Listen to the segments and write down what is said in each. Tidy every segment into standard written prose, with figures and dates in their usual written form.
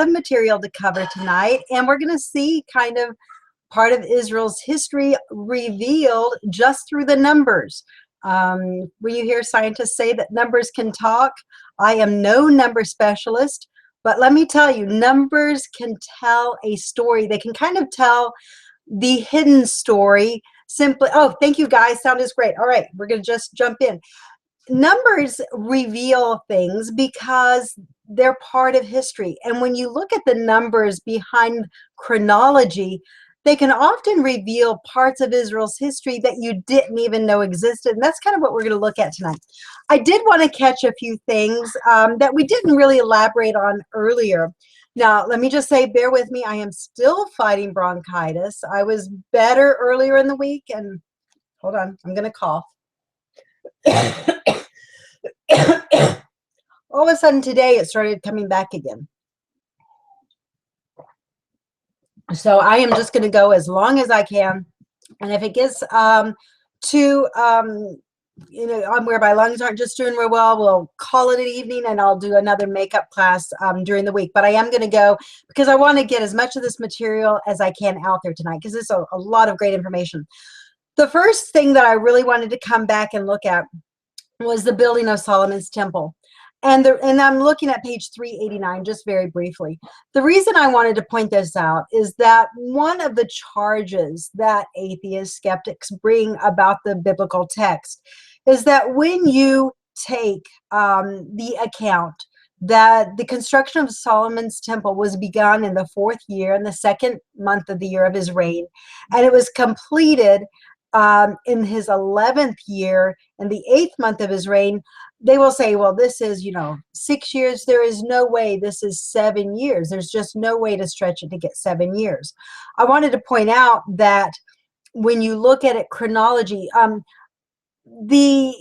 of material to cover tonight, and we're going to see kind of part of Israel's history revealed just through the numbers. When you hear scientists say that numbers can talk, I am no number specialist, but let me tell you, numbers can tell a story. They can kind of tell the hidden story simply. Oh, thank you guys. Sound is great. All right, we're going to just jump in. Numbers reveal things because they're part of history. And when you look at the numbers behind chronology, they can often reveal parts of Israel's history that you didn't even know existed. And that's kind of what we're going to look at tonight. I did want to catch a few things that we didn't really elaborate on earlier. Now, let me just say, bear with me. I am still fighting bronchitis. I was better earlier in the week. And hold on, I'm going to cough. All of a sudden today, it started coming back again. So I am just going to go as long as I can. And if it gets where my lungs aren't just doing real well, we'll call it an evening and I'll do another makeup class during the week. But I am going to go because I want to get as much of this material as I can out there tonight because it's a lot of great information. The first thing that I really wanted to come back and look at was the building of Solomon's temple. And I'm looking at page 389 just very briefly. The reason I wanted to point this out is that one of the charges that atheists, skeptics bring about the biblical text is that when you take the account that the construction of Solomon's temple was begun in the 4th year, in the 2nd month of the year of his reign, and it was completed in his 11th year, in the 8th month of his reign, they will say, well, this is, 6 years. There is no way this is 7 years. There's just no way to stretch it to get 7 years. I wanted to point out that when you look at it, chronology, the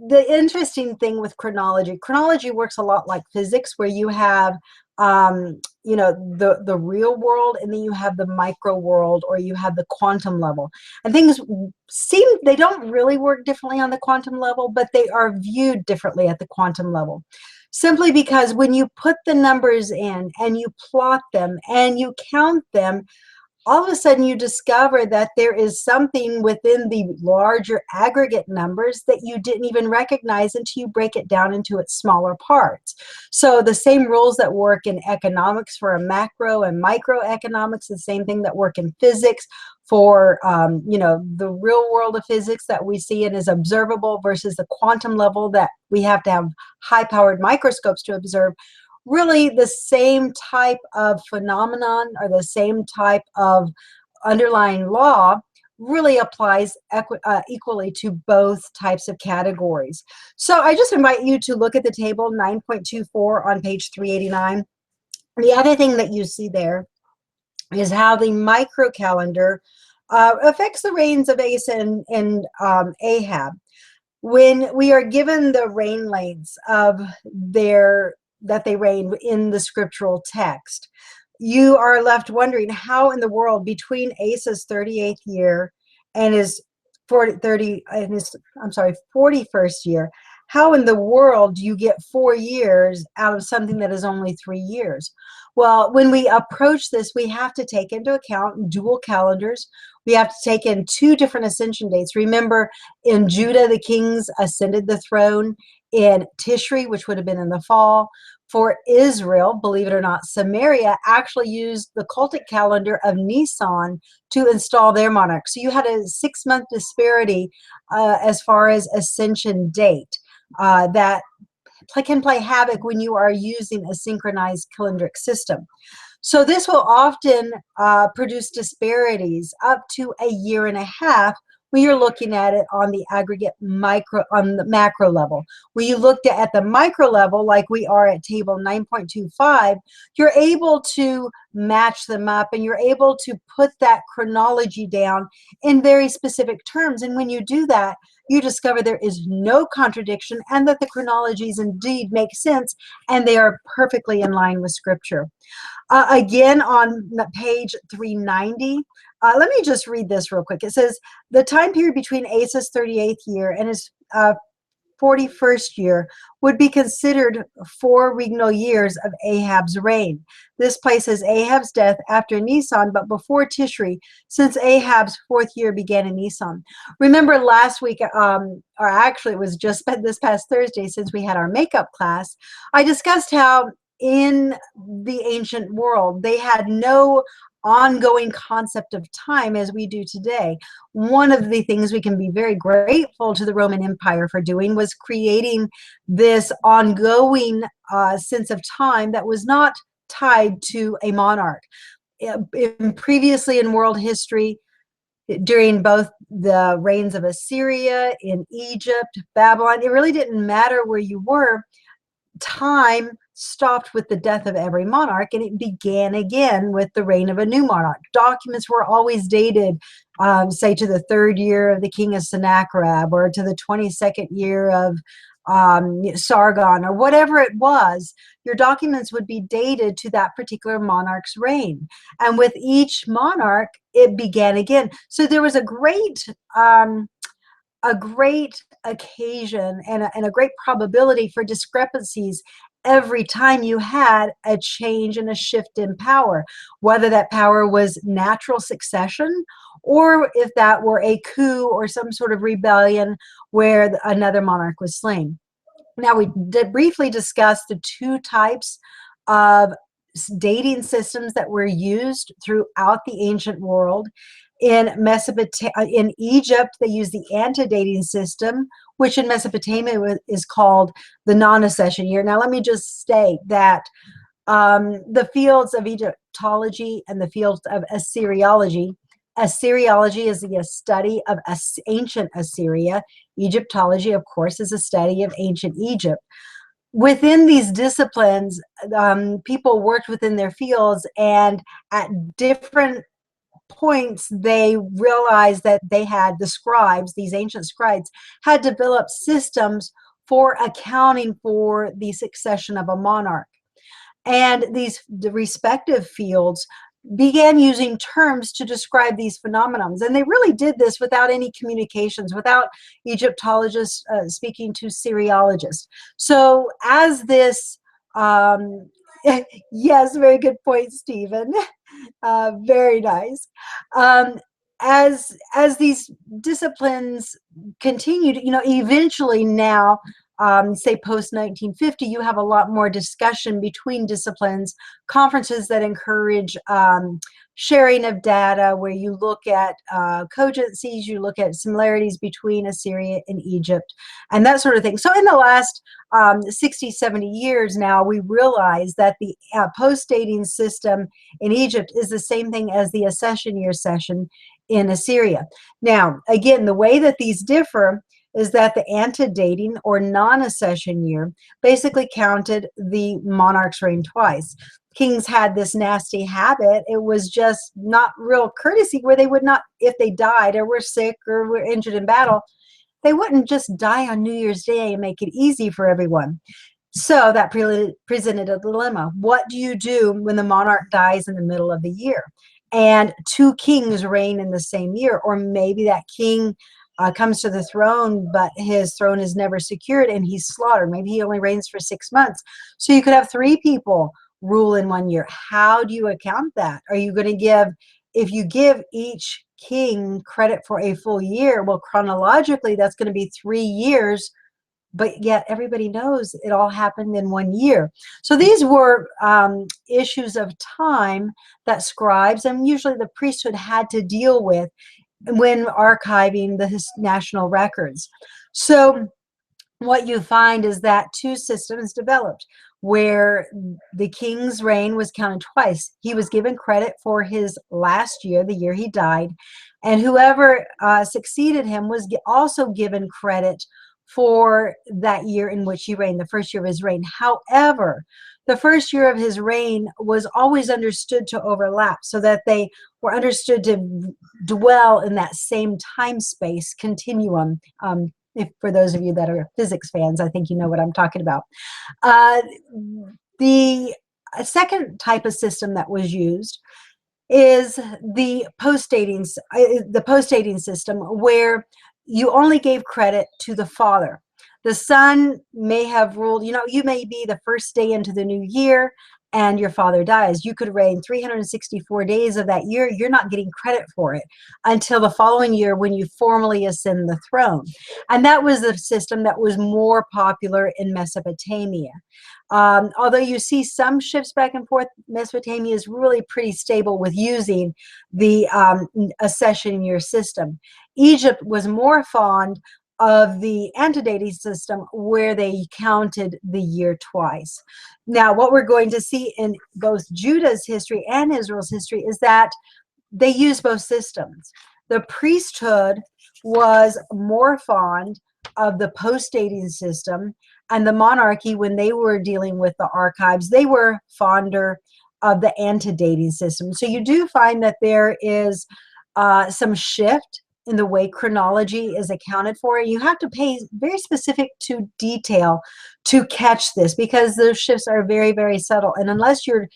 interesting thing with chronology works a lot like physics, where you have the real world, and then you have the micro world, or you have the quantum level. And things they don't really work differently on the quantum level, but they are viewed differently at the quantum level. Simply because when you put the numbers in and you plot them and you count them, all of a sudden you discover that there is something within the larger aggregate numbers that you didn't even recognize until you break it down into its smaller parts. So the same rules that work in economics for a macro and microeconomics, the same thing that work in physics for the real world of physics that we see and is observable versus the quantum level that we have to have high-powered microscopes to observe. Really the same type of phenomenon or the same type of underlying law really applies equally to both types of categories. So I just invite you to look at the table 9.24 on page 389. The other thing that you see there is how the micro calendar affects the reigns of Asa and Ahab. When we are given the reign lengths of that they reigned in the scriptural text, you are left wondering how in the world between Asa's 38th year and his 41st year, how in the world do you get 4 years out of something that is only 3 years? Well, when we approach this, we have to take into account dual calendars. We have to take in 2 different ascension dates. Remember, in Judah, the kings ascended the throne in Tishri, which would have been in the fall. For Israel, believe it or not, Samaria actually used the cultic calendar of Nisan to install their monarch. So you had a 6-month disparity as far as ascension date that can play havoc when you are using a synchronized calendric system. So this will often produce disparities up to a year and a half when you're looking at it on the aggregate on the macro level. When you looked at the micro level, like we are at table 9.25, you're able to match them up and you're able to put that chronology down in very specific terms. And when you do that, you discover there is no contradiction and that the chronologies indeed make sense and they are perfectly in line with Scripture. Again, on page 390, let me just read this real quick. It says, the time period between Asa's 38th year and his 41st year would be considered 4 regnal years of Ahab's reign. This places Ahab's death after Nisan, but before Tishri, since Ahab's 4th year began in Nisan. Remember last week, or actually it was just this past Thursday, since we had our makeup class, I discussed how in the ancient world, they had no ongoing concept of time as we do today. One of the things we can be very grateful to the Roman Empire for doing was creating this ongoing sense of time that was not tied to a monarch. Previously in world history, during both the reigns of Assyria, in Egypt, Babylon, it really didn't matter where you were. Time stopped with the death of every monarch, and it began again with the reign of a new monarch. Documents were always dated, say, to the 3rd year of the king of Sennacherib, or to the 22nd year of Sargon, or whatever it was. Your documents would be dated to that particular monarch's reign. And with each monarch, it began again. So there was a great occasion and a great probability for discrepancies every time you had a change and a shift in power, whether that power was natural succession or if that were a coup or some sort of rebellion where another monarch was slain. Now, we did briefly discuss the 2 types of dating systems that were used throughout the ancient world. In Egypt, they used the antedating system, which in Mesopotamia is called the non-accession year. Now, let me just state that the fields of Egyptology and the fields of Assyriology. Assyriology is the study of ancient Assyria. Egyptology, of course, is a study of ancient Egypt. Within these disciplines, people worked within their fields, and at different points they realized that they had the scribes, these ancient scribes, had developed systems for accounting for the succession of a monarch. And the respective fields began using terms to describe these phenomena. And they really did this without any communications, without Egyptologists speaking to Syriologists. So as this, yes, very good point, Stephen. Very nice. As these disciplines continued, eventually now, say post 1950, you have a lot more discussion between disciplines, conferences that encourage sharing of data, where you look at cogencies, you look at similarities between Assyria and Egypt, and that sort of thing. So in the last 60, 70 years now, we realize that the post-dating system in Egypt is the same thing as the accession year session in Assyria. Now, again, the way that these differ is that the antedating or non-accession year basically counted the monarch's reign twice. Kings had this nasty habit. It was just not real courtesy, where they would not, if they died or were sick or were injured in battle, they wouldn't just die on New Year's Day and make it easy for everyone. So that presented a dilemma. What do you do when the monarch dies in the middle of the year and 2 kings reign in the same year? Or maybe that king comes to the throne, but his throne is never secured and he's slaughtered. Maybe he only reigns for 6 months. So you could have 3 people rule in 1 year. How do you account that? Are you going to give, if you give each king credit for a full year, well, chronologically, that's going to be 3 years, but yet everybody knows it all happened in 1 year. So these were issues of time that scribes and usually the priesthood had to deal with when archiving the national records. So what you find is that 2 systems developed where the king's reign was counted twice. He was given credit for his last year, the year he died, and whoever succeeded him was also given credit for that year in which he reigned, the first year of his reign. However, the first year of his reign was always understood to overlap, so that they were understood to dwell in that same time space continuum. If for those of you that are physics fans, I think you know what I'm talking about. The second type of system that was used is the post-dating system, where you only gave credit to the father. The sun may have ruled, you may be the first day into the new year and your father dies. You could reign 364 days of that year. You're not getting credit for it until the following year when you formally ascend the throne. And that was the system that was more popular in Mesopotamia. Although you see some shifts back and forth, Mesopotamia is really pretty stable with using the accession year system. Egypt was more fond of the antedating system where they counted the year twice. Now, what we're going to see in both Judah's history and Israel's history is that they use both systems. The priesthood was more fond of the post-dating system, and the monarchy, when they were dealing with the archives, they were fonder of the antedating system. So you do find that there is some shift in the way chronology is accounted for. You have to pay very specific to detail to catch this, because those shifts are very, very subtle. And unless you're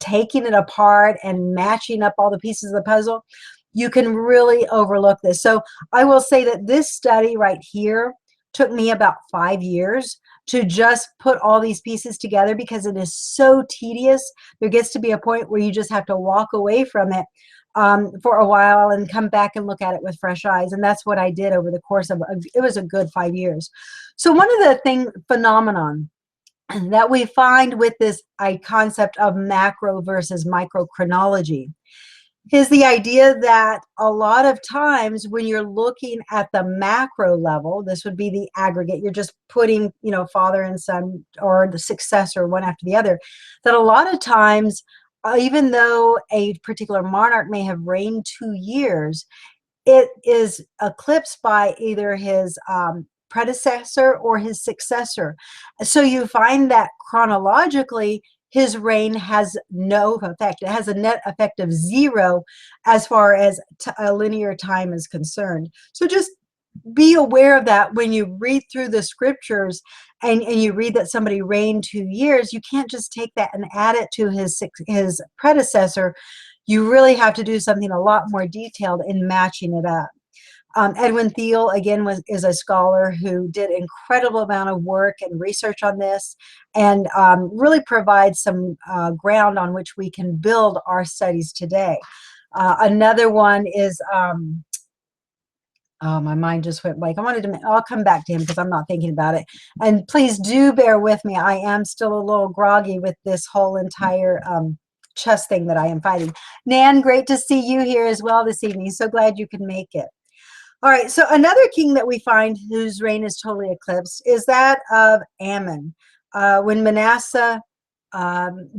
taking it apart and matching up all the pieces of the puzzle, you can really overlook this. So I will say that this study right here took me about 5 years to just put all these pieces together, because it is so tedious. There gets to be a point where you just have to walk away from it for a while and come back and look at it with fresh eyes. And that's what I did over the course of, it was a good 5 years. So one of the phenomenon that we find with this concept of macro versus micro chronology is the idea that a lot of times when you're looking at the macro level, this would be the aggregate, you're just putting, father and son or the successor one after the other, that a lot of times, even though a particular monarch may have reigned 2 years, it is eclipsed by either his predecessor or his successor. So you find that chronologically, his reign has no effect. It has a net effect of 0 as far as linear time is concerned. So just be aware of that when you read through the scriptures and you read that somebody reigned 2 years. You can't just take that and add it to his predecessor. You really have to do something a lot more detailed in matching it up. Edwin Thiel, again, is a scholar who did an incredible amount of work and research on this, and really provides some ground on which we can build our studies today. Another one is, oh, my mind just went blank. I'll come back to him because I'm not thinking about it. And please do bear with me. I am still a little groggy with this whole entire chess thing that I am fighting. Nan, great to see you here as well this evening. So glad you could make it. All right, so another king that we find whose reign is totally eclipsed is that of Ammon. When Manasseh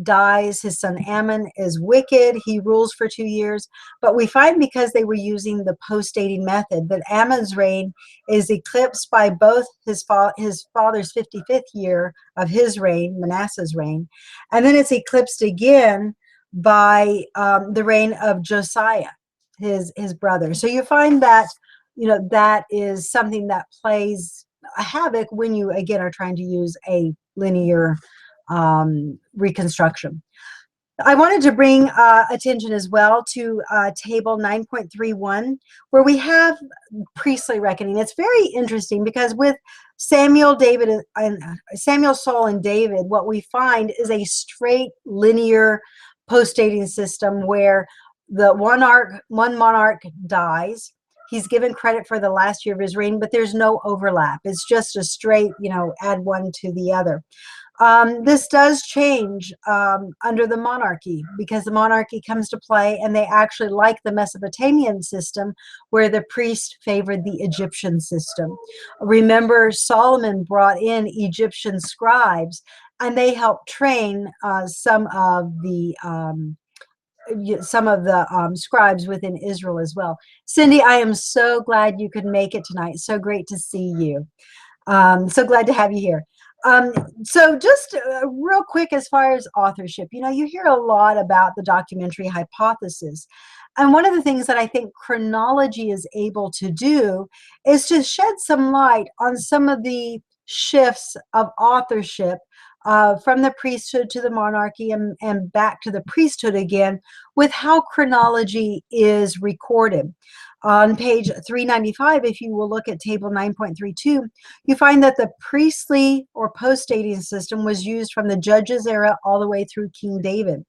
dies, his son Ammon is wicked. He rules for 2 years. But we find, because they were using the post-dating method, that Ammon's reign is eclipsed by both his father's 55th year of his reign, Manasseh's reign, and then it's eclipsed again by the reign of Josiah, his brother. So you find that that is something that plays a havoc when you, again, are trying to use a linear reconstruction. I wanted to bring attention as well to table 9.31, where we have priestly reckoning. It's very interesting because with Samuel, Saul, and David, what we find is a straight linear post-dating system where the one monarch dies. He's given credit for the last year of his reign, but there's no overlap. It's just a straight, add one to the other. This does change under the monarchy, because the monarchy comes to play, and they actually like the Mesopotamian system where the priest favored the Egyptian system. Remember, Solomon brought in Egyptian scribes, and they helped train some of the scribes within Israel as well. Cindy, I am so glad you could make it tonight. So great to see you. So glad to have you here. So just real quick, as far as authorship, you hear a lot about the documentary hypothesis. And one of the things that I think chronology is able to do is to shed some light on some of the shifts of authorship from the priesthood to the monarchy and back to the priesthood again, with how chronology is recorded. On page 395, if you will look at table 9.32, you find that the priestly or post-dating system was used from the Judges era all the way through King David.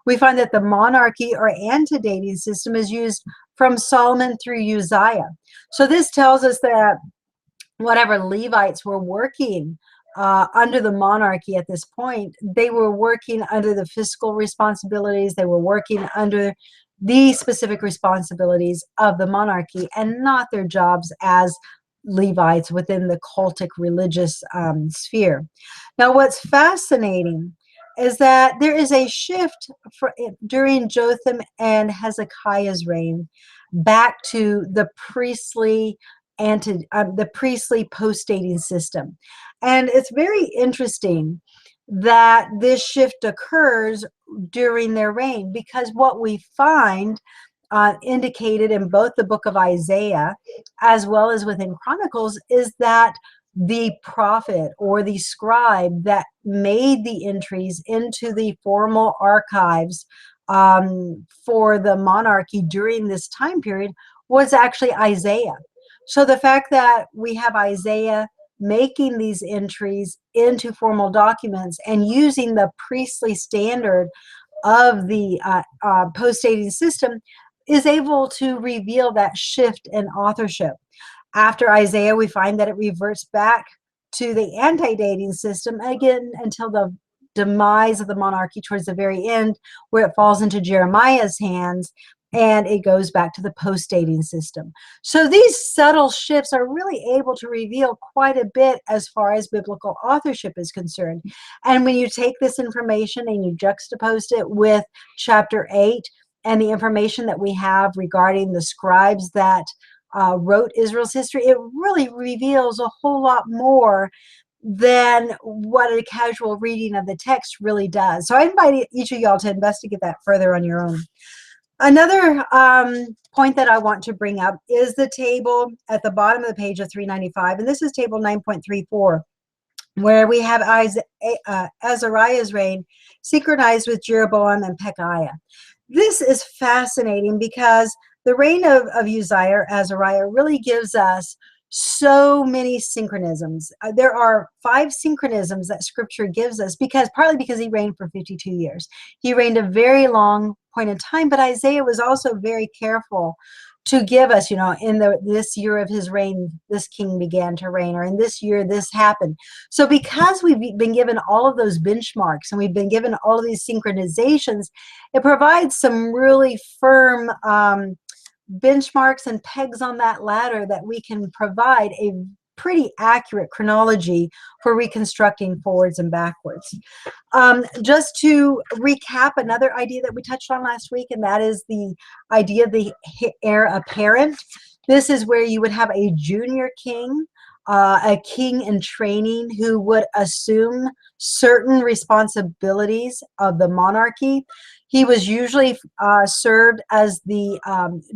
We find that the monarchy or antedating system is used from Solomon through Uzziah. So this tells us that whatever Levites were working under the monarchy at this point, they were working under the fiscal responsibilities, they were working under the specific responsibilities of the monarchy and not their jobs as Levites within the cultic religious sphere. Now, what's fascinating is that there is a shift during Jotham and Hezekiah's reign back to the priestly the priestly post-dating system. And it's very interesting that this shift occurs during their reign, because what we find indicated in both the book of Isaiah as well as within Chronicles is that the prophet or the scribe that made the entries into the formal archives for the monarchy during this time period was actually Isaiah. So the fact that we have Isaiah making these entries into formal documents and using the priestly standard of the post-dating system is able to reveal that shift in authorship. After Isaiah, we find that it reverts back to the anti-dating system again until the demise of the monarchy towards the very end, where it falls into Jeremiah's hands and it goes back to the post-dating system. So these subtle shifts are really able to reveal quite a bit as far as biblical authorship is concerned. And when you take this information and you juxtapose it with chapter 8 and the information that we have regarding the scribes that wrote Israel's history, it really reveals a whole lot more than what a casual reading of the text really does. So I invite each of y'all to investigate that further on your own. Another point that I want to bring up is the table at the bottom of the page of 395, and this is table 9.34, where we have Azariah's reign synchronized with Jeroboam and Pekahiah. This is fascinating because the reign of Uzziah or Azariah really gives us so many synchronisms. There are 5 synchronisms that scripture gives us, partly because he reigned for 52 years. He reigned a very long point in time, but Isaiah was also very careful to give us, in this year of his reign, this king began to reign, or in this year, this happened. So because we've been given all of those benchmarks and we've been given all of these synchronizations, it provides some really firm benchmarks and pegs on that ladder that we can provide a pretty accurate chronology for reconstructing forwards and backwards. Just to recap another idea that we touched on last week, and that is the idea of the heir apparent. This is where you would have a junior king, a king in training who would assume certain responsibilities of the monarchy. He was usually served as the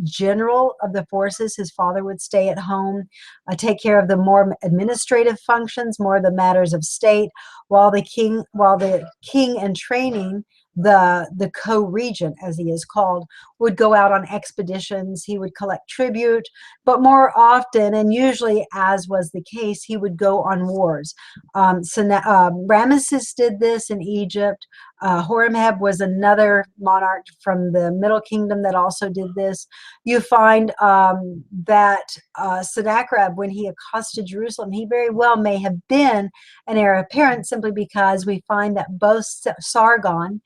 general of the forces. His father would stay at home, take care of the more administrative functions, more of the matters of state, while the king in training, the co-regent, as he is called, would go out on expeditions. He would collect tribute, but more often, and usually as was the case, he would go on wars. Ramesses did this in Egypt. Horemheb was another monarch from the Middle Kingdom that also did this. You find that Sennacherib, when he accosted Jerusalem, he very well may have been an heir apparent, simply because we find that both Sargon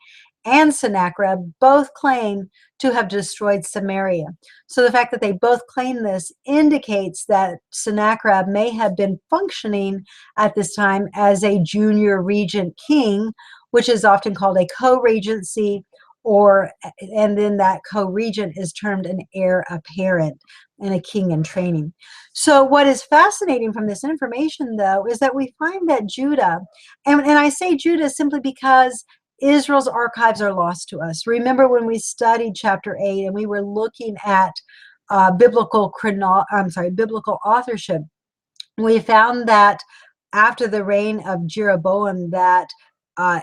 and Sennacherib both claim to have destroyed Samaria. So the fact that they both claim this indicates that Sennacherib may have been functioning at this time as a junior regent king, which is often called a co-regency, and then that co-regent is termed an heir apparent and a king in training. So what is fascinating from this information, though, is that we find that Judah, and I say Judah simply because Israel's archives are lost to us. Remember when we studied chapter 8 and we were looking at biblical authorship, we found that after the reign of Jeroboam, that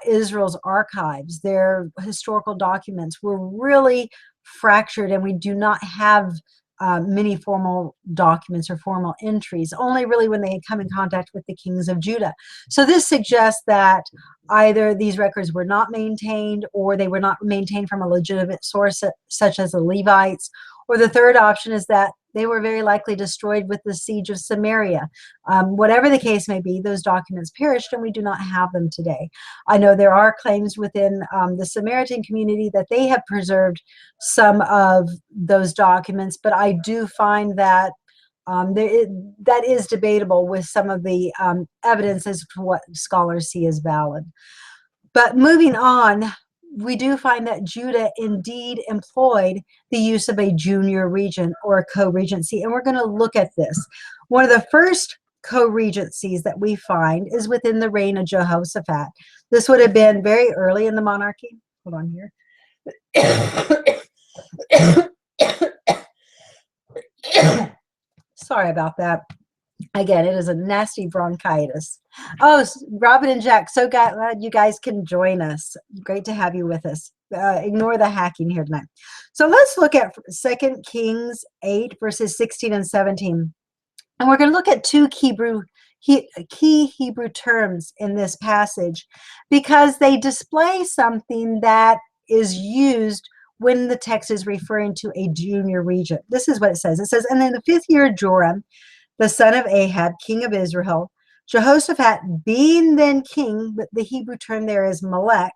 Israel's archives, their historical documents, were really fractured, and we do not have many formal documents or formal entries, only really when they come in contact with the kings of Judah. So this suggests that either these records were not maintained, or they were not maintained from a legitimate source, such as the Levites, or the third option is that they were very likely destroyed with the siege of Samaria. Whatever the case may be, those documents perished and we do not have them today. I know there are claims within the Samaritan community that they have preserved some of those documents, but I do find that that is debatable with some of the evidence as to what scholars see as valid. But moving on, we do find that Judah indeed employed the use of a junior regent or a co-regency, and we're going to look at this. One of the first co-regencies that we find is within the reign of Jehoshaphat. This would have been very early in the monarchy. Hold on here. Sorry about that. Again, it is a nasty bronchitis. Oh, Robin and Jack, so glad you guys can join us. Great to have you with us. Ignore the hacking here tonight. So let's look at 2 Kings 8, verses 16 and 17. And we're going to look at two key Hebrew terms in this passage, because they display something that is used when the text is referring to a junior regent. This is what it says. It says, and in the 5th year of Joram, the son of Ahab, king of Israel, Jehoshaphat being then king, but the Hebrew term there is Melech,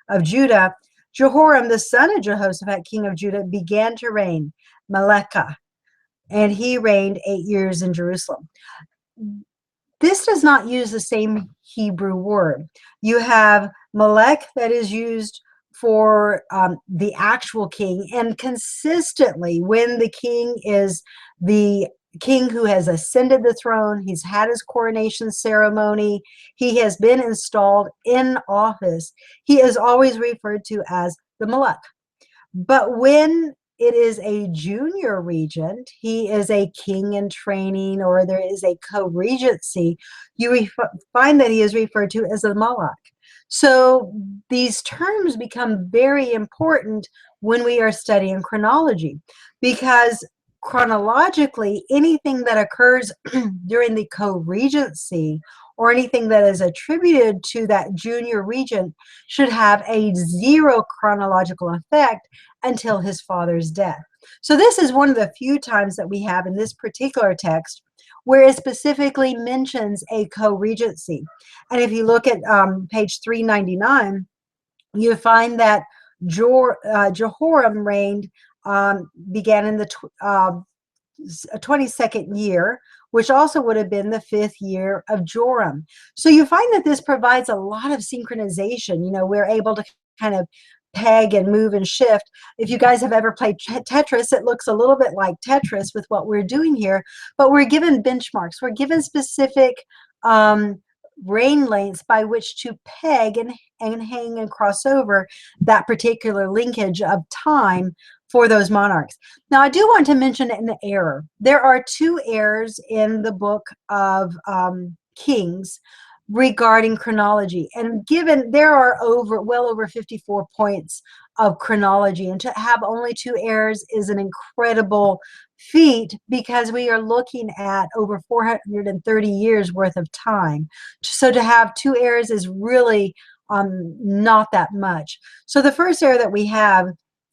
of Judah, Jehoram, the son of Jehoshaphat, king of Judah, began to reign, Melechah, and he reigned 8 years in Jerusalem. This does not use the same Hebrew word. You have Melech that is used for the actual king, and consistently when the king is the king who has ascended the throne, he's had his coronation ceremony, he has been installed in office, he is always referred to as the Melech. But when it is a junior regent, he is a king in training, or there is a co-regency, you find that he is referred to as a Malach. So these terms become very important when we are studying chronology, because chronologically, anything that occurs during the co-regency or anything that is attributed to that junior regent should have a 0 chronological effect until his father's death. So this is one of the few times that we have in this particular text where it specifically mentions a co-regency. And if you look at page 399, you find that Jehoram reigned, began in the 22nd year, which also would have been the 5th year of Joram. So you find that this provides a lot of synchronization. You know, we're able to kind of peg and move and shift. If you guys have ever played Tetris, it looks a little bit like Tetris with what we're doing here, but we're given benchmarks. We're given specific reign lengths by which to peg and hang and cross over that particular linkage of time for those monarchs. Now, I do want to mention an error. There are 2 errors in the book of Kings regarding chronology, and given there are well over 54 points of chronology, and to have only 2 errors is an incredible feat, because we are looking at over 430 years worth of time. So to have 2 errors is really not that much. So the first error that we have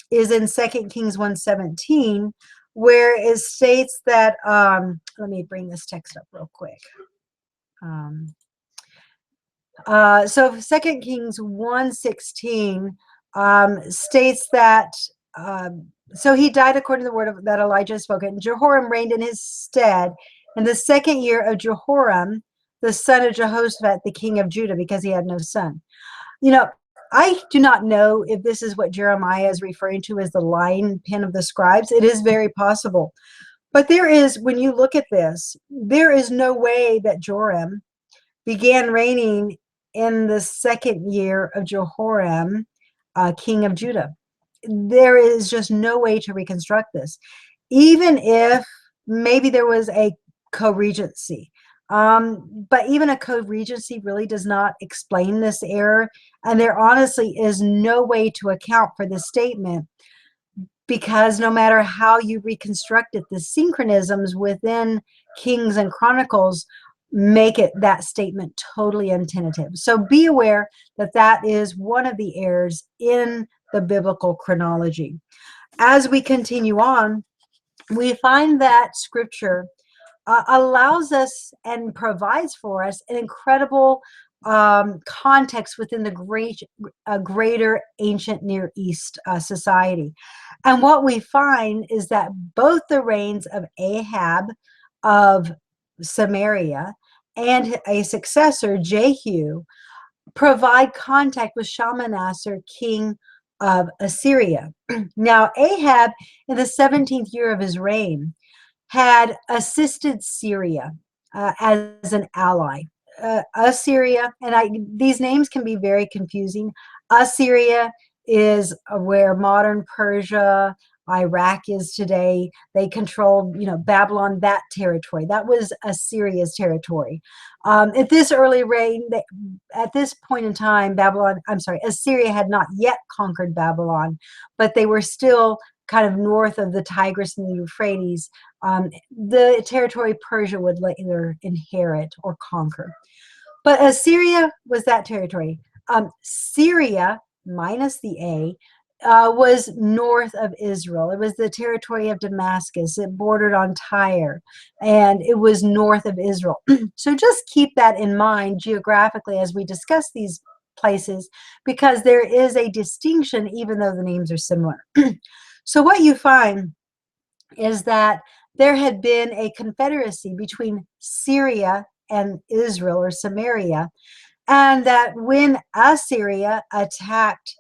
is in 2 Kings 1:17, where it states that, let me bring this text up real quick. So 2 Kings 1:16 states that, so he died according to the word that Elijah spoke, and Jehoram reigned in his stead in the 2nd year of Jehoram, the son of Jehoshaphat, the king of Judah, because he had no son. You know, I do not know if this is what Jeremiah is referring to as the lying pen of the scribes. It is very possible. But there is, when you look at this, there is no way that Joram began reigning in the 2nd year of Jehoram, king of Judah. There is just no way to reconstruct this, even if maybe there was a co-regency. But even a co-regency really does not explain this error, and there honestly is no way to account for this statement. because no matter how you reconstruct it, the synchronisms within Kings and Chronicles make it that statement totally untentative. So be aware that that is one of the errors in the biblical chronology. As we continue on, we find that scripture allows us and provides for us an incredible context within the greater ancient Near East society. And what we find is that both the reigns of Ahab of Samaria and a successor, Jehu, provide contact with Shalmaneser, king of Assyria. Now, Ahab, in the 17th year of his reign, had assisted Syria as an ally. Assyria, and these names can be very confusing. Assyria is where modern Persia, Iraq is today. They controlled, Babylon, that territory. That was Assyria's territory. At this early reign, at this point in time, Assyria had not yet conquered Babylon, but they were still kind of north of the Tigris and the Euphrates. The territory Persia would later inherit or conquer. But Assyria was that territory. Syria, minus the A, was north of Israel. It was the territory of Damascus. It bordered on Tyre, and it was north of Israel. So just keep that in mind geographically as we discuss these places, because there is a distinction even though the names are similar. So what you find is that there had been a confederacy between Syria and Israel, or Samaria, and that when Assyria attacked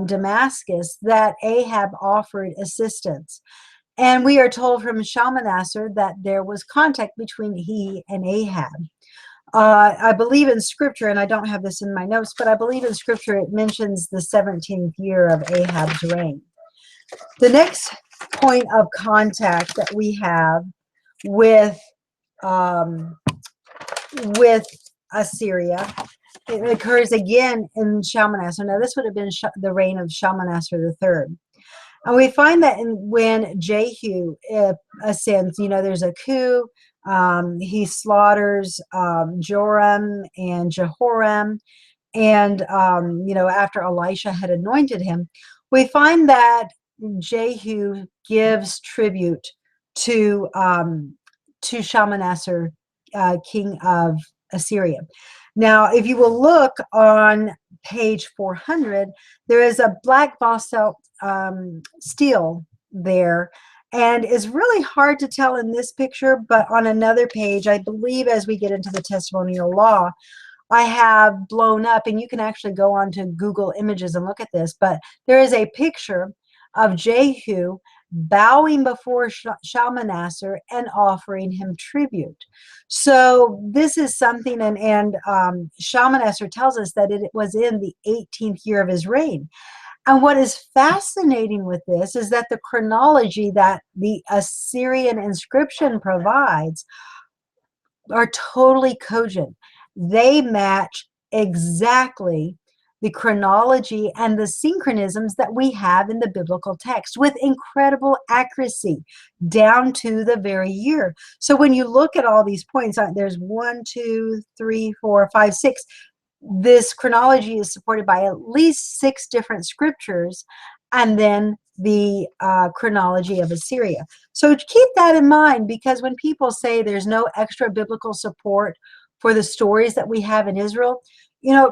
Damascus, that Ahab offered assistance. And we are told from Shalmaneser that there was contact between he and Ahab. I believe in scripture, and I don't have this in my notes, but I believe in scripture it mentions the 17th year of Ahab's reign. The next point of contact that we have with Assyria, it occurs again in Shalmaneser. Now, this would have been the reign of Shalmaneser III. And we find that when Jehu ascends, there's a coup. He slaughters Joram and Jehoram. And, after Elisha had anointed him, we find that Jehu gives tribute to Shalmaneser, king of Assyria. Now, if you will look on page 400, there is a black basalt stele there, and it's really hard to tell in this picture, but on another page, I believe as we get into the testimonial law, I have blown up, and you can actually go on to Google Images and look at this, but there is a picture of Jehu bowing before Shalmaneser and offering him tribute. So this is something, and Shalmaneser tells us that it was in the 18th year of his reign. And what is fascinating with this is that the chronology that the Assyrian inscription provides are totally cogent. They match exactly the chronology and the synchronisms that we have in the biblical text with incredible accuracy down to the very year. So when you look at all these points, there's 1, 2, 3, 4, 5, 6. This chronology is supported by at least 6 different scriptures, and then the chronology of Assyria. So keep that in mind, because when people say there's no extra biblical support for the stories that we have in Israel,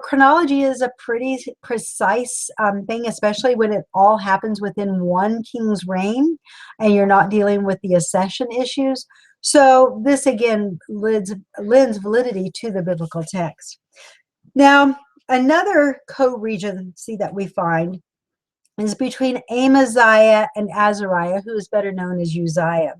chronology is a pretty precise thing, especially when it all happens within one king's reign and you're not dealing with the accession issues. So this again lends validity to the biblical text. Now, another co-regency that we find is between Amaziah and Azariah, who is better known as Uzziah.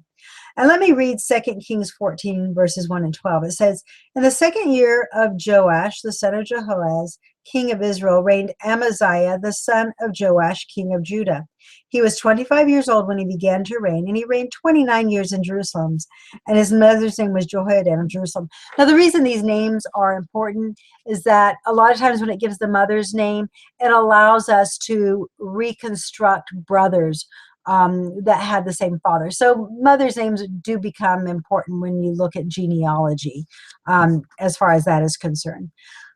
And let me read 2 Kings 14, verses 1 and 12. It says, "In the 2nd year of Joash, the son of Jehoaz, king of Israel, reigned Amaziah, the son of Joash, king of Judah. He was 25 years old when he began to reign, and he reigned 29 years in Jerusalem. And his mother's name was Jehoiada of Jerusalem." Now, the reason these names are important is that a lot of times when it gives the mother's name, it allows us to reconstruct brothers that had the same father. So mothers' names do become important when you look at genealogy, as far as that is concerned.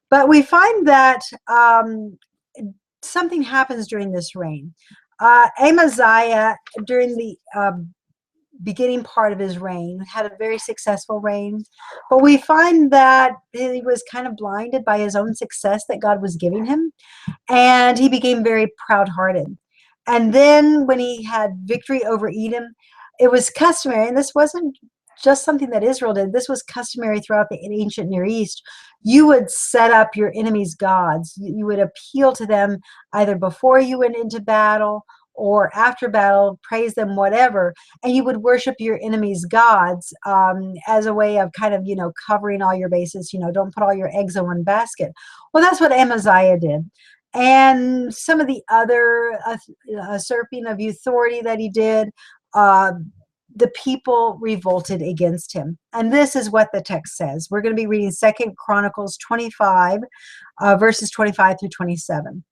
But we find that something happens during this reign. Amaziah, during the beginning part of his reign, had a very successful reign, but we find that he was kind of blinded by his own success that God was giving him, and he became very proud-hearted. And then when he had victory over Edom, it was customary, and this wasn't just something that Israel did, this was customary throughout the ancient Near East. You would set up your enemies' gods. You would appeal to them either before you went into battle or after battle, praise them, whatever, and you would worship your enemies' gods as a way of kind of, covering all your bases. Don't put all your eggs in one basket. Well, that's what Amaziah did. And some of the other usurping of authority that he did, the people revolted against him. And this is what the text says. We're going to be reading 2 Chronicles 25, verses 25 through 27.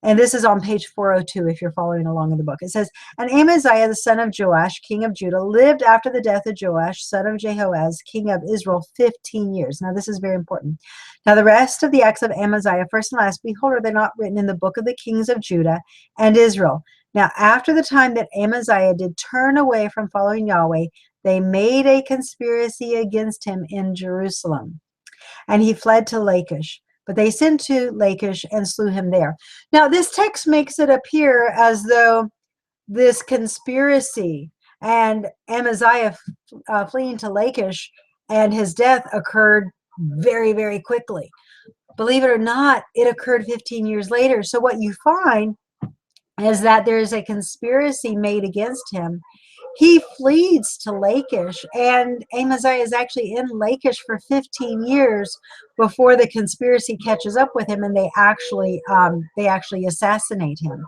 And this is on page 402 if you're following along in the book. It says, "And Amaziah, the son of Joash, king of Judah, lived after the death of Joash, son of Jehoaz, king of Israel, 15 years." Now, this is very important. "Now, the rest of the acts of Amaziah, first and last, behold, are they not written in the book of the kings of Judah and Israel? Now, after the time that Amaziah did turn away from following Yahweh, they made a conspiracy against him in Jerusalem. And he fled to Lachish. But they sent to Lachish and slew him there." Now, this text makes it appear as though this conspiracy and Amaziah fleeing to Lachish and his death occurred very, very quickly. Believe it or not, it occurred 15 years later. So what you find is that there is a conspiracy made against him. He flees to Lachish, and Amaziah is actually in Lachish for 15 years before the conspiracy catches up with him, and they actually assassinate him.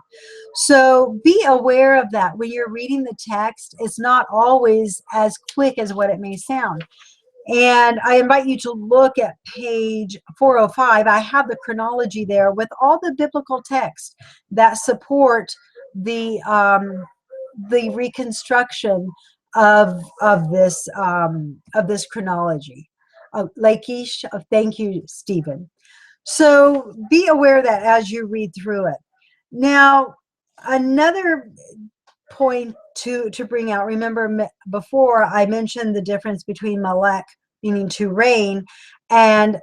So be aware of that. When you're reading the text, it's not always as quick as what it may sound. And I invite you to look at page 405. I have the chronology there with all the biblical texts that support the reconstruction of this chronology. Lachish, thank you, Stephen. So be aware of that as you read through it. Now, another point to bring out, remember before I mentioned the difference between Malek, meaning to reign, and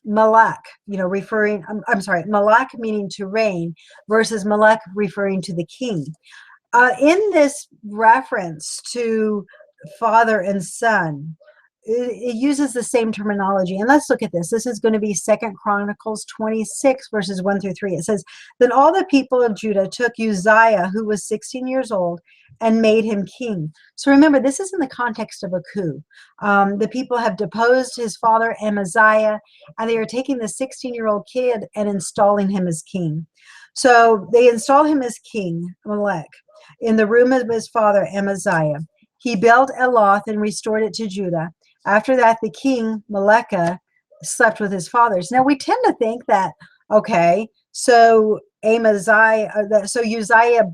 Malak, referring, I'm sorry, Malak meaning to reign versus Malek referring to the king. In this reference to father and son, it uses the same terminology. And let's look at this. This is going to be 2 Chronicles 26, verses 1 through 3. It says, "Then all the people of Judah took Uzziah, who was 16 years old, and made him king." So remember, this is in the context of a coup. The people have deposed his father Amaziah, and they are taking the 16-year-old kid and installing him as king. So they install him as king, Malek, in the room of his father Amaziah. He built Eloth and restored it to Judah. After that, the king, Malekah, slept with his fathers. Now, we tend to think that, okay, so Uzziah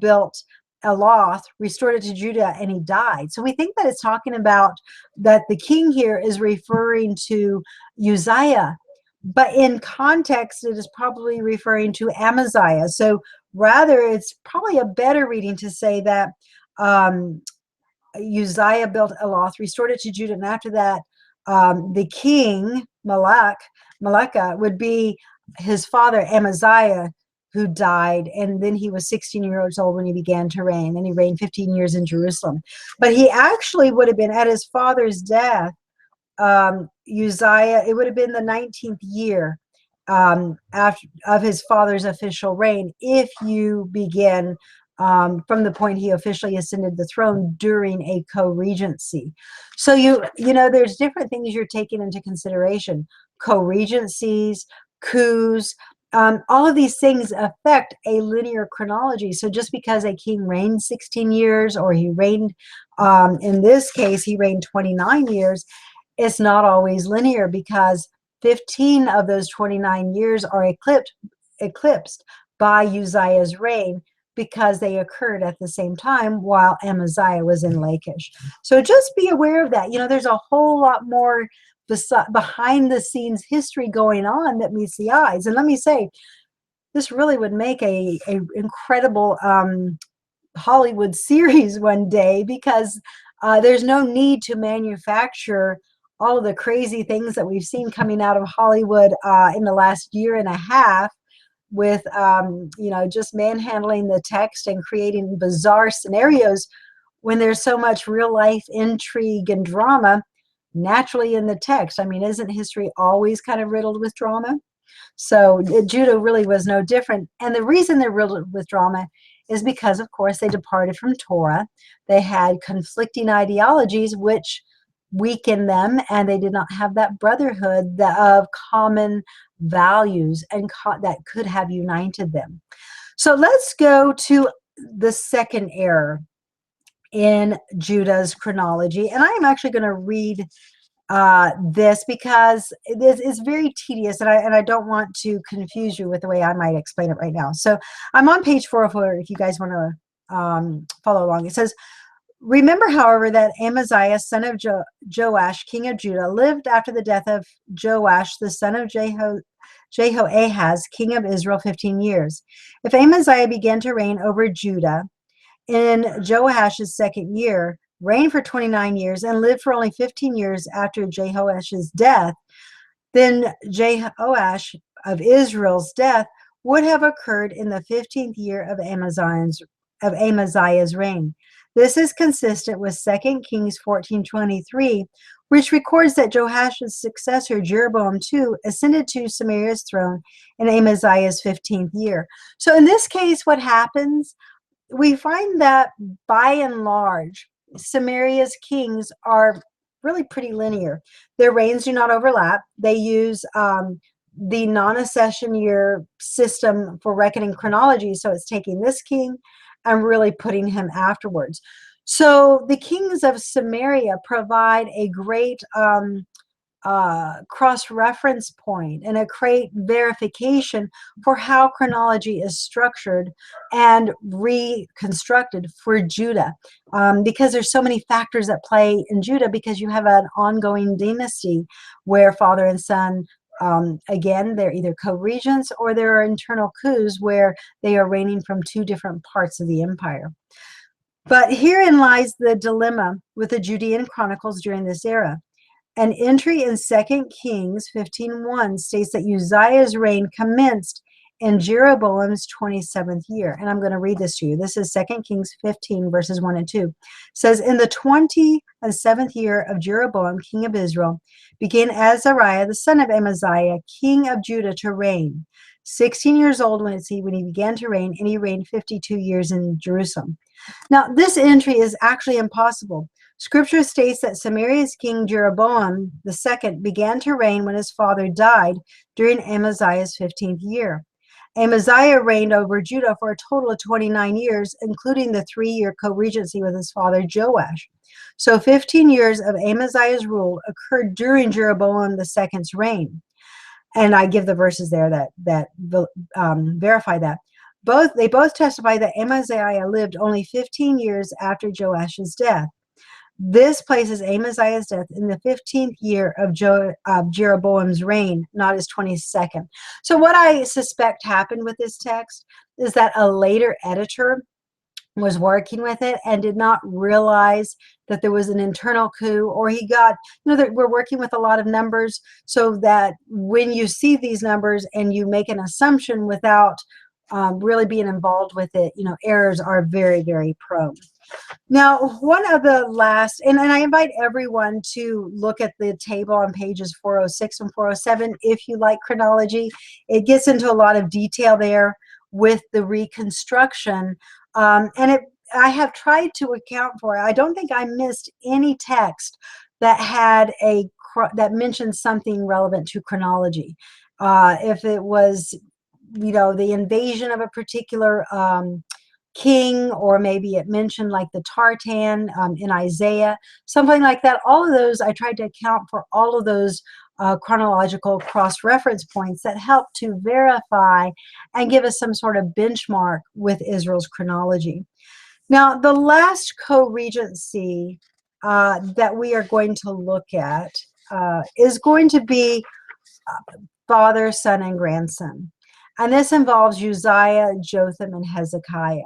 built Eloth, restored it to Judah, and he died. So we think that it's talking about that the king here is referring to Uzziah, but in context, it is probably referring to Amaziah. So rather, it's probably a better reading to say that Uzziah built Eloth, restored it to Judah, and after that, the king, Malekah, would be his father, Amaziah, who died, and then he was 16 years old when he began to reign, and he reigned 15 years in Jerusalem. But he actually would have been, at his father's death, Uzziah, it would have been the 19th year after of his father's official reign, if you begin from the point he officially ascended the throne during a co-regency. So there's different things you're taking into consideration: co-regencies, coups. All of these things affect a linear chronology. So just because a king reigned 16 years, or he reigned, in this case, he reigned 29 years, it's not always linear, because 15 of those 29 years are eclipsed by Uzziah's reign, because they occurred at the same time while Amaziah was in Lachish. So just be aware of that. You know, there's a whole lot more behind the scenes history going on that meets the eyes. And let me say, this really would make a incredible Hollywood series one day, because there's no need to manufacture all of the crazy things that we've seen coming out of Hollywood in the last year and a half, with you know, just manhandling the text and creating bizarre scenarios, when there's so much real life intrigue and drama naturally in the text. I mean, isn't history always kind of riddled with drama? So Judah really was no different. And the reason they're riddled with drama is because, of course, they departed from Torah. They had conflicting ideologies which weakened them, and they did not have that brotherhood of common values and that could have united them. So let's go to the second error in Judah's chronology. And I am actually going to read this because it is very tedious, and I don't want to confuse you with the way I might explain it right now. So I'm on page 404 if you guys want to follow along. It says, remember, however, that Amaziah, son of Joash, king of Judah, lived after the death of Joash, the son of Jehoahaz, king of Israel, 15 years. If Amaziah began to reign over Judah in Joash's second year, reigned for 29 years, and lived for only 15 years after Jehoash's death, then Jehoash of Israel's death would have occurred in the 15th year of Amaziah's reign. This is consistent with 2 Kings 14:23, which records that Joash's successor, Jeroboam II, ascended to Samaria's throne in Amaziah's 15th year. So in this case, what happens, we find that by and large, Samaria's kings are really pretty linear. Their reigns do not overlap. They use the non-accession year system for reckoning chronology. So it's taking this king and really putting him afterwards. So the kings of Samaria provide a great cross-reference point and a great verification for how chronology is structured and reconstructed for Judah, because there's so many factors at play in Judah, because you have an ongoing dynasty where father and son, again, they're either co-regents, or there are internal coups where they are reigning from two different parts of the empire. But herein lies the dilemma with the Judean chronicles during this era. An entry in 2 Kings 15:1 states that Uzziah's reign commenced in Jeroboam's 27th year. And I'm going to read this to you. This is 2 Kings 15, verses 1 and 2. It says, in the 27th year of Jeroboam, king of Israel, began Azariah, the son of Amaziah, king of Judah, to reign. 16 years old when he began to reign, and he reigned 52 years in Jerusalem. Now, this entry is actually impossible. Scripture states that Samaria's king Jeroboam II began to reign when his father died during Amaziah's 15th year. Amaziah reigned over Judah for a total of 29 years, including the 3-year co-regency with his father Joash. So 15 years of Amaziah's rule occurred during Jeroboam II's reign. And I give the verses there that verify that. They both testify that Amaziah lived only 15 years after Joash's death. This places Amaziah's death in the 15th year of Jeroboam's reign, not his 22nd. So what I suspect happened with this text is that a later editor was working with it and did not realize that there was an internal coup, or he got, that we're working with a lot of numbers, so that when you see these numbers and you make an assumption without really being involved with it, errors are very, very prone. Now, one of the last, and I invite everyone to look at the table on pages 406 and 407 if you like chronology. It gets into a lot of detail there with the reconstruction. I have tried to account for it. I don't think I missed any text that had that mentioned something relevant to chronology. If it was, the invasion of a particular king, or maybe it mentioned like the tartan in Isaiah, something like that. All of those, I tried to account for all of those chronological cross-reference points that help to verify and give us some sort of benchmark with Israel's chronology. Now, the last co-regency that we are going to look at is going to be father, son, and grandson. And this involves Uzziah, Jotham, and Hezekiah.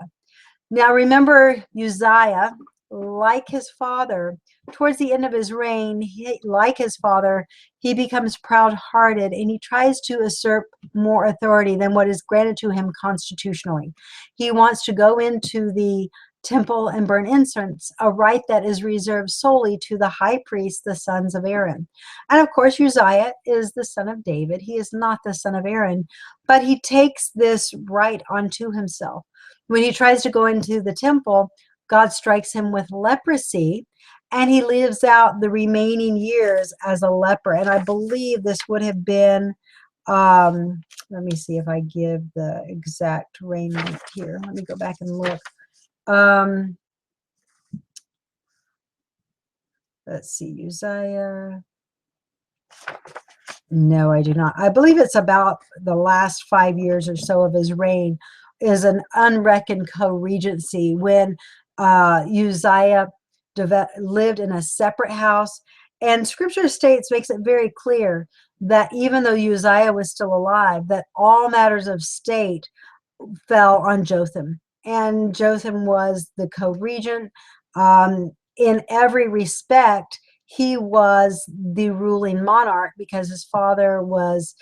Now remember, Uzziah, like his father, towards the end of his reign, like his father, he becomes proud-hearted and he tries to usurp more authority than what is granted to him constitutionally. He wants to go into the temple and burn incense, a right that is reserved solely to the high priest, the sons of Aaron. And of course, Uzziah is the son of David. He is not the son of Aaron, but he takes this right onto himself. When he tries to go into the temple, God strikes him with leprosy, and he lives out the remaining years as a leper. And I believe this would have been, let me see if I give the exact reign length here. Let me go back and look. Let's see, Uzziah. No, I do not. I believe it's about the last 5 years or so of his reign is an unreckoned co-regency when Uzziah lived in a separate house. And scripture states, makes it very clear that even though Uzziah was still alive, that all matters of state fell on Jotham. And Jotham was the co-regent. In every respect, he was the ruling monarch because his father was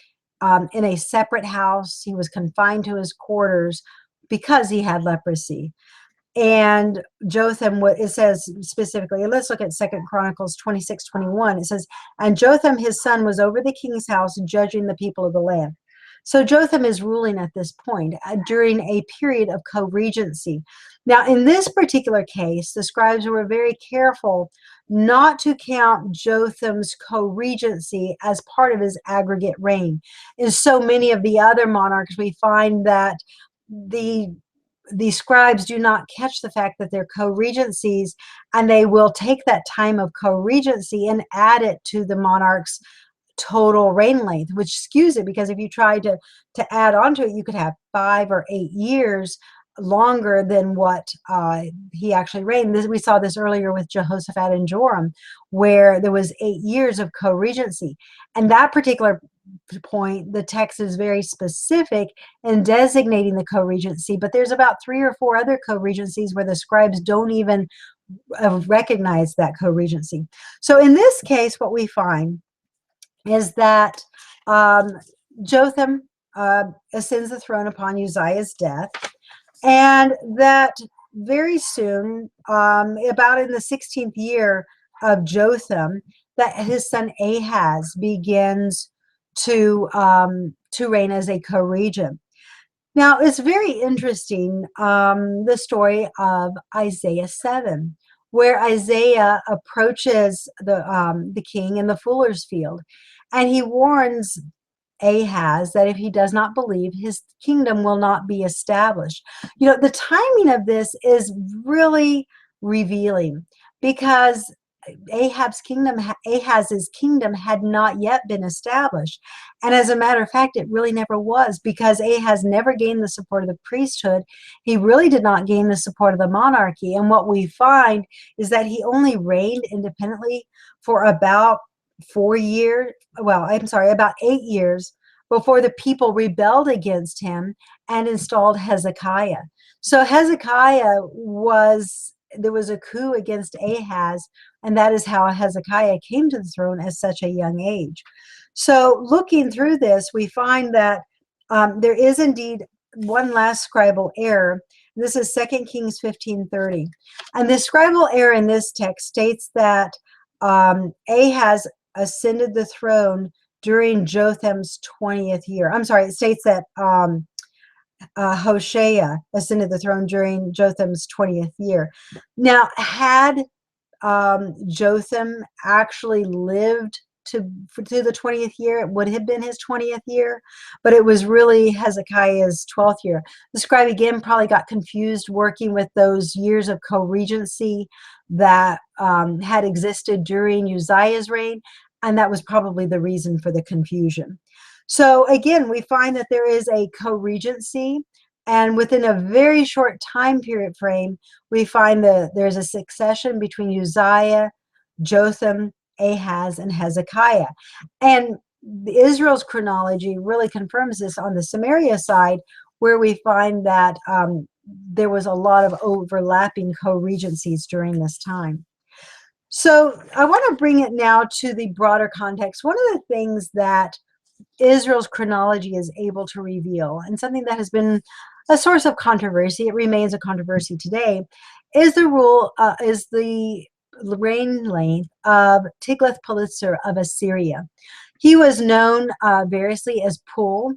in a separate house. He was confined to his quarters because he had leprosy. And Jotham, it says specifically, let's look at 2 Chronicles 26:21. It says, and Jotham, his son, was over the king's house, judging the people of the land. So Jotham is ruling at this point during a period of co-regency. Now, in this particular case, the scribes were very careful not to count Jotham's co-regency as part of his aggregate reign. In so many of the other monarchs, we find that the scribes do not catch the fact that they're co-regencies, and they will take that time of co-regency and add it to the monarch's total reign length, which skews it, because if you try to add on to it, you could have 5 or 8 years longer than what he actually reigned. We saw this earlier with Jehoshaphat and Joram, where there was 8 years of co-regency. And that particular point, the text is very specific in designating the co-regency, but there's about 3 or 4 other co-regencies where the scribes don't even recognize that co-regency. So in this case, what we find is that Jotham ascends the throne upon Uzziah's death, and that very soon, about in the 16th year of Jotham, that his son Ahaz begins to reign as a co-regent. Now, it's very interesting, the story of Isaiah 7, where Isaiah approaches the king in the fuller's field, and he warns Ahaz that if he does not believe, his kingdom will not be established. You know, the timing of this is really revealing, because Ahaz's kingdom had not yet been established. And as a matter of fact, it really never was, because Ahaz never gained the support of the priesthood. He really did not gain the support of the monarchy. And what we find is that he only reigned independently for about 4 years, well, I'm sorry, about 8 years before the people rebelled against him and installed Hezekiah. So Hezekiah there was a coup against Ahaz, and that is how Hezekiah came to the throne at such a young age. So looking through this, we find that there is indeed one last scribal error. This is 2 Kings 15:30. And the scribal error in this text states that Ahaz ascended the throne during Jotham's 20th year. I'm sorry, it states that Hoshea ascended the throne during Jotham's 20th year. Now, had Jotham actually lived to the 20th year, it would have been his 20th year, but it was really Hezekiah's 12th year. The scribe again probably got confused working with those years of co-regency that had existed during Uzziah's reign, and that was probably the reason for the confusion. So again, we find that there is a co-regency, and within a very short time period frame, we find that there's a succession between Uzziah, Jotham, Ahaz, and Hezekiah. And Israel's chronology really confirms this on the Samaria side, where we find that there was a lot of overlapping co-regencies during this time. So I want to bring it now to the broader context. One of the things that Israel's chronology is able to reveal, and something that has been a source of controversy, it remains a controversy today, is the reign length of Tiglath-Pileser of Assyria. He was known variously as Pul,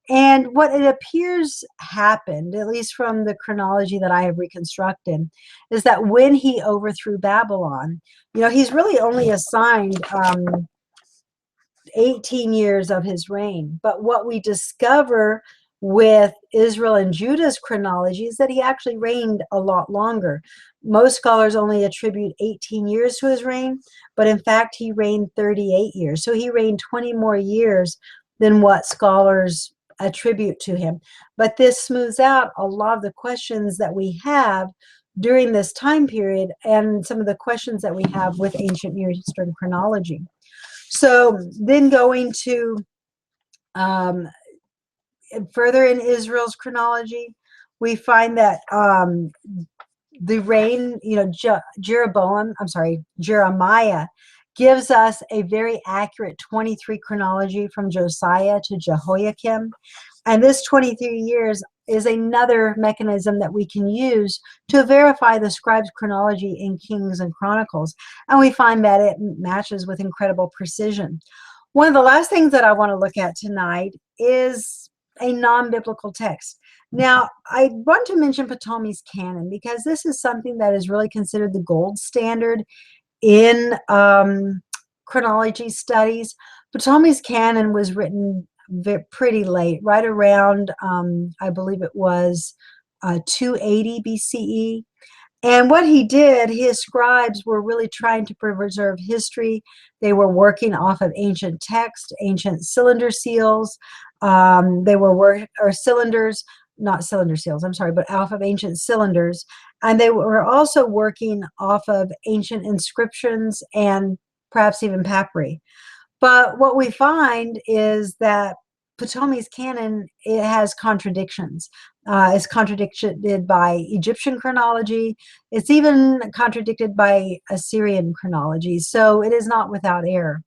and what it appears happened, at least from the chronology that I have reconstructed, is that when he overthrew Babylon, he's really only assigned 18 years of his reign. But what we discover with Israel and Judah's chronology is that he actually reigned a lot longer. Most scholars only attribute 18 years to his reign, but in fact, he reigned 38 years. So he reigned 20 more years than what scholars attribute to him. But this smooths out a lot of the questions that we have during this time period and some of the questions that we have with ancient Near Eastern chronology. So then going to further in Israel's chronology, we find that the reign, Jeremiah gives us a very accurate 23 chronology from Josiah to Jehoiakim. And this 23 years is another mechanism that we can use to verify the scribes' chronology in Kings and Chronicles. And we find that it matches with incredible precision. One of the last things that I want to look at tonight is a non-biblical text. Now, I want to mention Ptolemy's canon because this is something that is really considered the gold standard in chronology studies. Ptolemy's canon was written pretty late, right around, I believe it was 280 BCE. And what he did, his scribes were really trying to preserve history. They were working off of ancient text, ancient cylinder seals. Cylinders, not cylinder seals, I'm sorry, but off of ancient cylinders. And they were also working off of ancient inscriptions and perhaps even papyri. But what we find is that Ptolemy's canon, it has contradictions. It's contradicted by Egyptian chronology. It's even contradicted by Assyrian chronology. So it is not without error.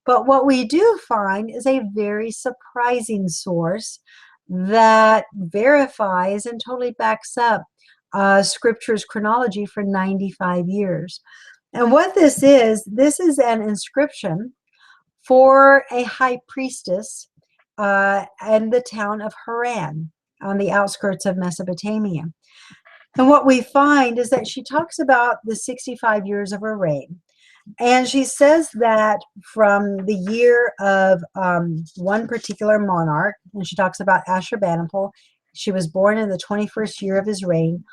But what we do find is a very surprising source that verifies and totally backs up Scripture's chronology for 95 years. And what this is an inscription for a high priestess in the town of Haran on the outskirts of Mesopotamia. And what we find is that she talks about the 65 years of her reign. And she says that from the year of one particular monarch, and she talks about Ashurbanipal, she was born in the 21st year of his reign,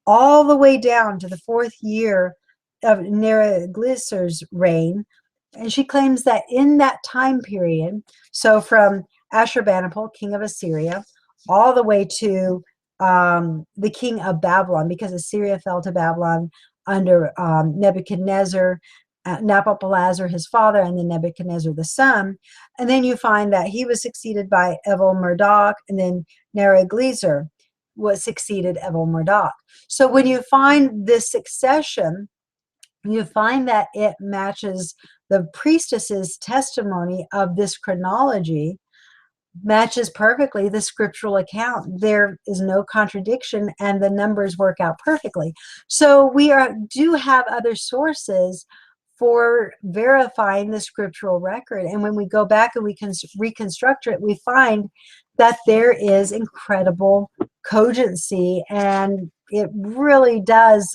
all the way down to the 4th year of Neriglissar's reign. And she claims that in that time period, so from Ashurbanipal, king of Assyria, all the way to the king of Babylon, because Assyria fell to Babylon under Nebuchadnezzar, Nabopolassar, his father, and then Nebuchadnezzar, the son. And then you find that he was succeeded by Evil-Merodach, and then Neriglissar was succeeded Evil-Merodach. So when you find this succession, you find that it matches the priestess's testimony of this chronology, matches perfectly the scriptural account. There is no contradiction, and the numbers work out perfectly. So we do have other sources for verifying the scriptural record. And when we go back and we can reconstruct it, we find that there is incredible cogency, and it really does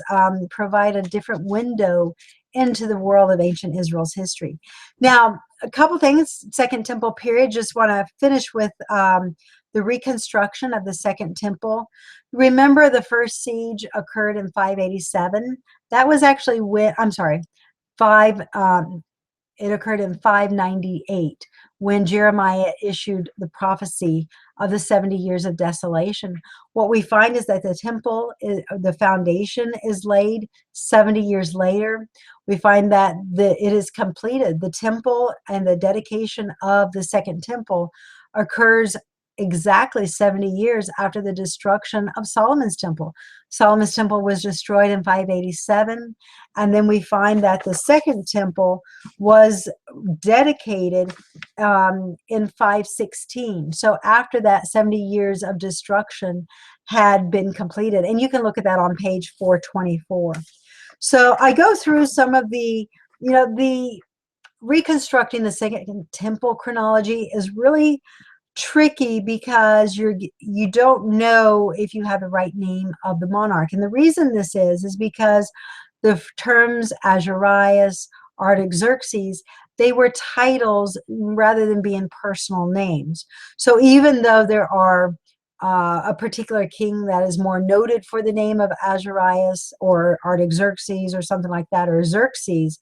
provide a different window into the world of ancient Israel's history. Now, a couple things, Second Temple period, just want to finish with the reconstruction of the Second Temple. Remember, the first siege occurred in 587. That was actually it occurred in 598 when Jeremiah issued the prophecy of the 70 years of desolation. What we find is that the temple, the foundation is laid 70 years later. We find that it is completed. The temple and the dedication of the second temple occurs exactly 70 years after the destruction of Solomon's temple. Solomon's temple was destroyed in 587. And then we find that the second temple was dedicated in 516. So after that, 70 years of destruction had been completed. And you can look at that on page 424. So I go through some of the, the reconstructing the second temple chronology is really tricky because you don't know if you have the right name of the monarch. And the reason this is because the terms Ahasuerus, Artaxerxes, they were titles rather than being personal names. So even though there are a particular king that is more noted for the name of Ahasuerus or Artaxerxes or something like that, or Xerxes,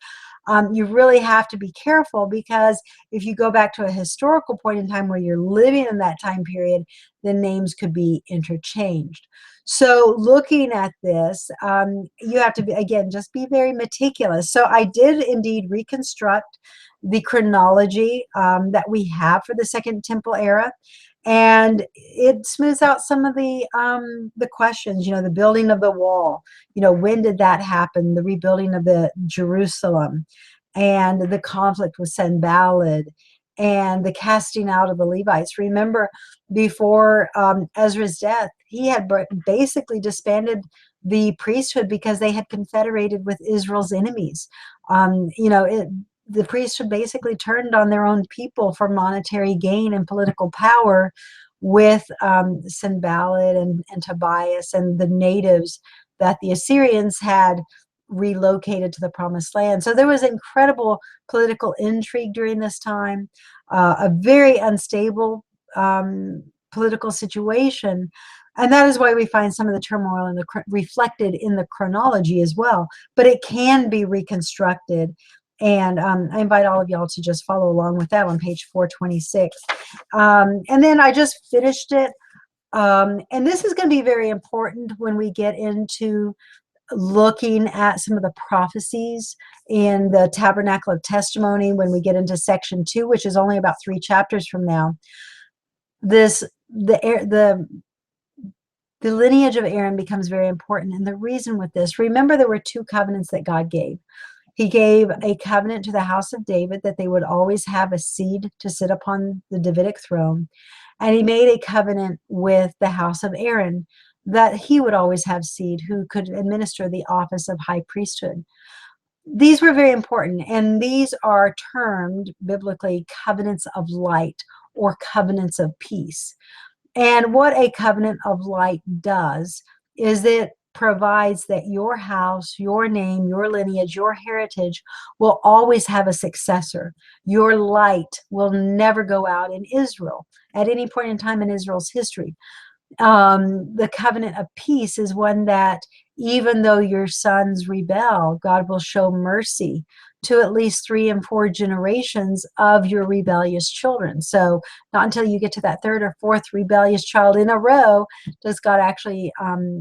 you really have to be careful, because if you go back to a historical point in time where you're living in that time period, the names could be interchanged. So looking at this, you have to be, again, just be very meticulous. So I did indeed reconstruct the chronology that we have for the Second Temple era. And it smooths out some of the questions, the building of the wall, when did that happen? The rebuilding of the Jerusalem, and the conflict with Sanballat, and the casting out of the Levites. Remember, before Ezra's death, he had basically disbanded the priesthood because they had confederated with Israel's enemies. The priesthood basically turned on their own people for monetary gain and political power with Sanballat and Tobias and the natives that the Assyrians had relocated to the promised land. So there was incredible political intrigue during this time, a very unstable political situation. And that is why we find some of the turmoil reflected in the chronology as well. But it can be reconstructed. And I invite all of y'all to just follow along with that on page 426. And then I just finished it. And this is going to be very important when we get into looking at some of the prophecies in the Tabernacle of Testimony, when we get into section 2, which is only about 3 chapters from now. The lineage of Aaron becomes very important. And the reason with this, remember, there were 2 covenants that God gave. He gave a covenant to the house of David that they would always have a seed to sit upon the Davidic throne. And he made a covenant with the house of Aaron that he would always have seed who could administer the office of high priesthood. These were very important, and these are termed biblically covenants of light or covenants of peace. And what a covenant of light does is it provides that your house, your name, your lineage, your heritage will always have a successor. Your light will never go out in Israel at any point in time in Israel's history. The covenant of peace is one that even though your sons rebel, God will show mercy to at least 3 and 4 generations of your rebellious children. So not until you get to that 3rd or 4th rebellious child in a row does God actually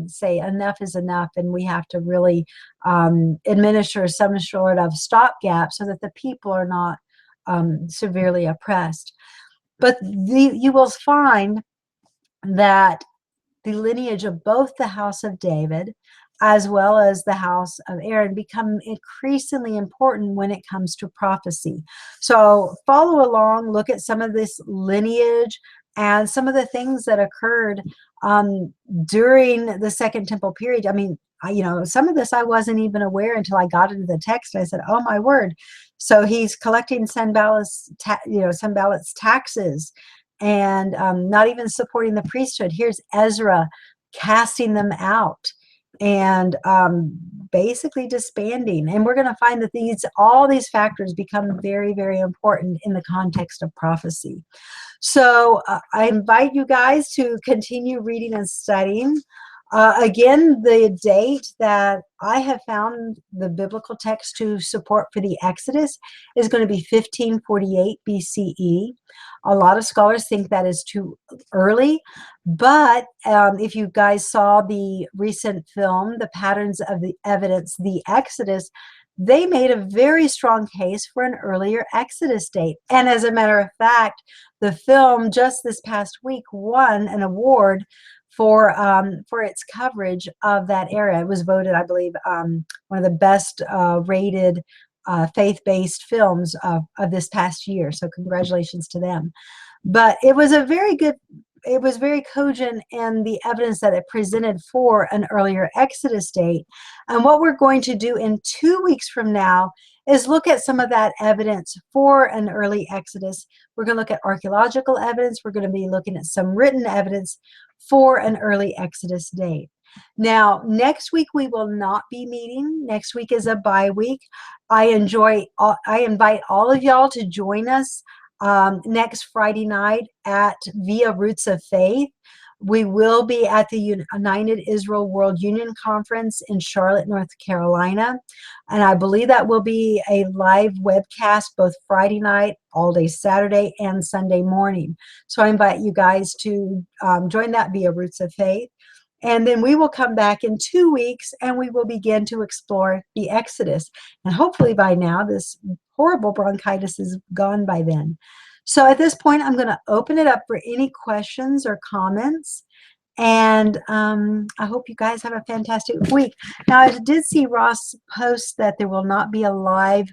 say enough is enough, and we have to really administer some sort of stopgap so that the people are not severely oppressed. But you will find that the lineage of both the house of David as well as the house of Aaron become increasingly important when it comes to prophecy. So follow along, look at some of this lineage and some of the things that occurred during the Second Temple period. I mean, some of this I wasn't even aware until I got into the text. I said, oh my word. So he's collecting Sanballat's taxes and not even supporting the priesthood. Here's Ezra casting them out and basically disbanding. And we're going to find that all these factors become very, very important in the context of prophecy. So I invite you guys to continue reading and studying. Again, the date that I have found the biblical text to support for the Exodus is going to be 1548 BCE. A lot of scholars think that is too early, but if you guys saw the recent film, The Patterns of the Evidence, The Exodus, they made a very strong case for an earlier Exodus date. And as a matter of fact, the film just this past week won an award for its coverage of that era. It was voted, I believe, one of the best rated faith-based films of this past year. So congratulations to them. But it was a very good, it was very cogent in the evidence that it presented for an earlier Exodus date. And what we're going to do in 2 weeks from now is look at some of that evidence for an early Exodus. We're going to look at archaeological evidence. We're going to be looking at some written evidence for an early Exodus date. Now, next week we will not be meeting. Next week is a bye week. I invite all of y'all to join us next Friday night at Via Roots of Faith. We will be at the United Israel World Union Conference in Charlotte, North Carolina. And I believe that will be a live webcast both Friday night, all day Saturday, and Sunday morning. So I invite you guys to join that via Roots of Faith. And then we will come back in 2 weeks and we will begin to explore the Exodus. And hopefully by now, this horrible bronchitis is gone by then. So at this point, I'm going to open it up for any questions or comments. And I hope you guys have a fantastic week. Now, I did see Ross post that there will not be a live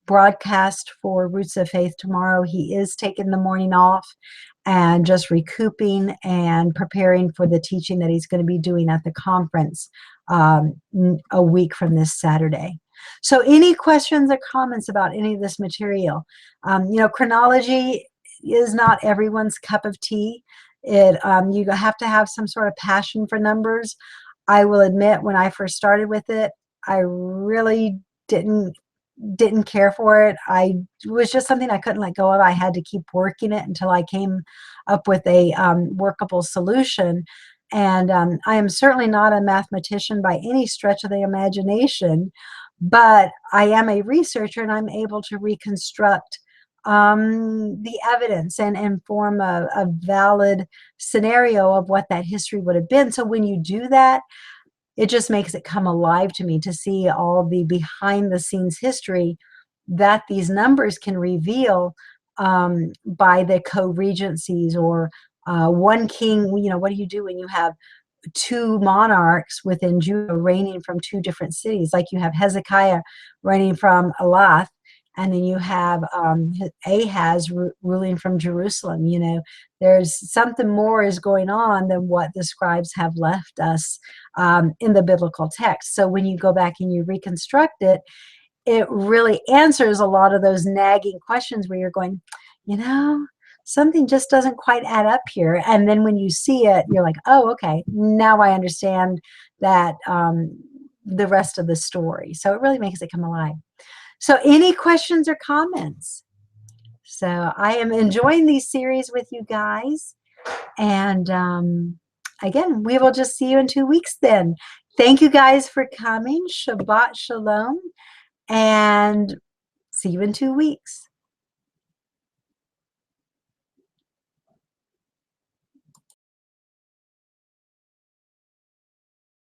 broadcast for Roots of Faith tomorrow. He is taking the morning off and just recouping and preparing for the teaching that he's going to be doing at the conference a week from this Saturday. So any questions or comments about any of this material? You know, chronology is not everyone's cup of tea. You have to have some sort of passion for numbers. I will admit, when I first started with it, I really didn't care for it. It was just something I couldn't let go of. I had to keep working it until I came up with a workable solution. And I am certainly not a mathematician by any stretch of the imagination, but I am a researcher and I'm able to reconstruct the evidence and form a valid scenario of what that history would have been. So when you do that, it just makes it come alive to me to see all the behind the scenes history that these numbers can reveal by the co-regencies or one king. You know, what do you do when you have two monarchs within Judah reigning from two different cities? Like you have Hezekiah reigning from Elath, and then you have Ahaz ruling from Jerusalem. You know, there's something more is going on than what the scribes have left us in the biblical text. So when you go back and you reconstruct it, it really answers a lot of those nagging questions where you're going, you know, something just doesn't quite add up here. And then when you see it, you're like, oh, okay, now I understand that the rest of the story. So it really makes it come alive. So any questions or comments? So I am enjoying these series with you guys. And again, we will just see you in 2 weeks then. Thank you guys for coming. Shabbat Shalom. And see you in 2 weeks.